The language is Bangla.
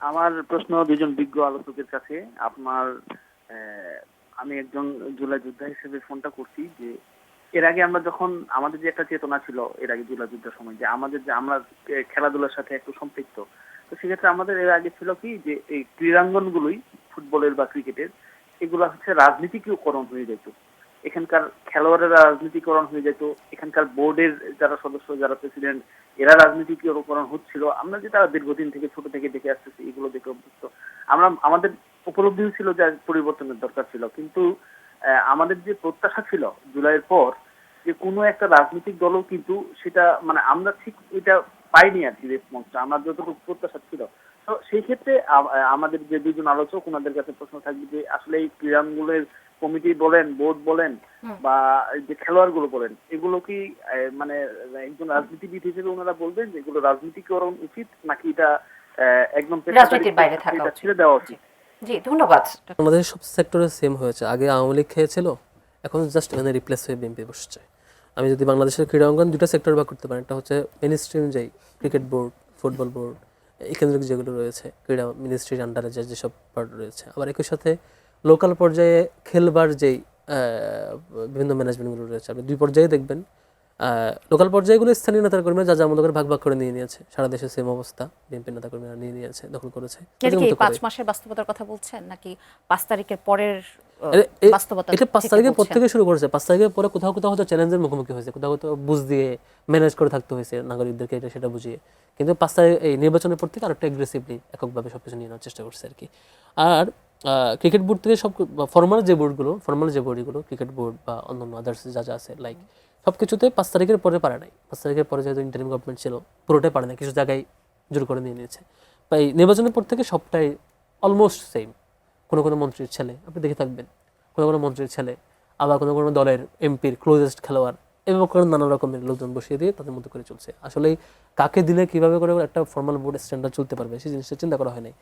আমার প্রশ্ন দুজন বিজ্ঞ আলোচকের কাছে। আপনার আমি একজন জুলাই যোদ্ধা হিসেবে ফোনটা করছি যে এর আগে আমরা যখন আমাদের যে একটা চেতনা ছিল এর আগে জুলাই যুদ্ধের সময় যে আমাদের যে আমরা খেলাধুলার সাথে একটু সম্পৃক্ত, তো সেক্ষেত্রে আমাদের এর আগে ছিল কি যে এই ক্রীড়াঙ্গনগুলোই ফুটবলের বা ক্রিকেটের এগুলো হচ্ছে রাজনীতিকরণ হয়ে যেত। এখানকার খেলোয়াড়েরা রাজনীতিকরণ হয়ে যেত, এখানকার বোর্ডের যারা সদস্য যারা প্রেসিডেন্ট এরা রাজনীতিকরণ হচ্ছিল। আমরা যেটা দীর্ঘদিন থেকে ছোট থেকে দেখে আসতেছি এগুলো দেখে অভ্যস্ত। আমরা আমাদের উপলব্ধি ছিল যে পরিবর্তনের দরকার ছিল, কিন্তু আমাদের যে প্রত্যাশা ছিল জুলাইয়ের পর যে কোনো একটা রাজনৈতিক দলও কিন্তু সেটা মানে আমরা ঠিক এটা পাইনি আর কি রেসপন্সটা আমরা যতটুকু প্রত্যাশা ছিল। তো সেই ক্ষেত্রে আমাদের যে দুজন আলোচক ওনাদের কাছে প্রশ্ন থাকবে যে আসলে এই ক্রীড়াঙ্গনের কমিটি বলেন বোর্ড বলেন বা এই যে খেলোয়াড় গুলো বলেন এগুলো কি মানে একজন রাজনীতিবিদ হিসেবে ওনারা বলবেন যে এগুলো রাজনীতিকরণ উচিত নাকি এটা একদম রাজনীতির বাইরে থাকা উচিত? ছেড়ে দেওয়া উচিত? জি ধন্যবাদ। আমাদের সব সেক্টরে সেম হয়েছে, আগে আওয়ামী লীগ খেয়েছিল, এখন জাস্ট এখানে রিপ্লেস হয়ে বিএনপি বসছে। আমি যদি বাংলাদেশের ক্রীড়া অঙ্গন দুটো সেক্টর ভাগ করতে পারি, একটা হচ্ছে মেইন স্ট্রিম যেই ক্রিকেট বোর্ড, ফুটবল বোর্ড, এই কেন্দ্রিক যেগুলো রয়েছে ক্রীড়া মিনিস্ট্রির আন্ডারে যেসব পার্ট রয়েছে, আবার একই সাথে লোকাল পর্যায়ে খেলবার যেই বিভিন্ন ম্যানেজমেন্টগুলো রয়েছে, আপনি দুই পর্যায়ে দেখবেন। লোকাল পর্যায়গুলো স্থানীয় নেতাকর্মীরা যা যা মতো করে ভাগ ভাগ করে নিয়ে নিয়েছে, সারা দেশে সেম অবস্থা, বিএনপি নেতাকর্মীরা নিয়ে নিয়েছে, দখল করেছে। এটা কি 5 মাসের বাস্তবতার কথা বলছেন নাকি 5 তারিখের পরের বাস্তবতা? এটা 5 তারিখের পর থেকে শুরু করেছে। 5 তারিখের পরে কোথাও কোথাও হয়তো চ্যালেঞ্জের মুখোমুখি হয়েছে, কোথাও কোথাও বুঝ দিয়ে ম্যানেজ করে থাকতে হয়েছে নাগরিকদেরকে, এটা সেটা বুঝিয়ে। কিন্তু 5 তারিখ এই নির্বাচনের পর থেকে আরেকটা অ্যাগ্রেসিভলি এককভাবে সবকিছু নিয়ে নেওয়ার চেষ্টা করছে আর কি। আর ক্রিকেট বোর্ড থেকে সব ফর্মাল যে বোর্ডগুলো ক্রিকেট বোর্ড বা অন্যান্য আদার্স যা যা আছে লাইক সব কিছুতে 5 তারিখের পরে পারে নাই। 5 তারিখের পরে যেহেতু ইন্টারিম গভর্নমেন্ট ছিল পুরোটাই পারে না, কিছু জায়গায় জোর করে নিয়ে নিয়েছে। তাই নির্বাচনের পর থেকে সবটাই অলমোস্ট সেম। কোনো কোনো মন্ত্রীর ছেলে আপনি দেখে থাকবেন, কোনো কোনো মন্ত্রীর ছেলে, আবার কোনো কোনো দলের এমপির ক্লোজেস্ট খেলোয়াড়, এভাবে করে নানা রকমের লোকজন বসিয়ে দিয়ে তাদের মতো করে চলছে। আসলে কাকে দিলে কীভাবে করে একটা ফর্মাল বোর্ড স্ট্যান্ডার্ড চলতে পারবে সেই জিনিসটা চিন্তা করা হয় নাই।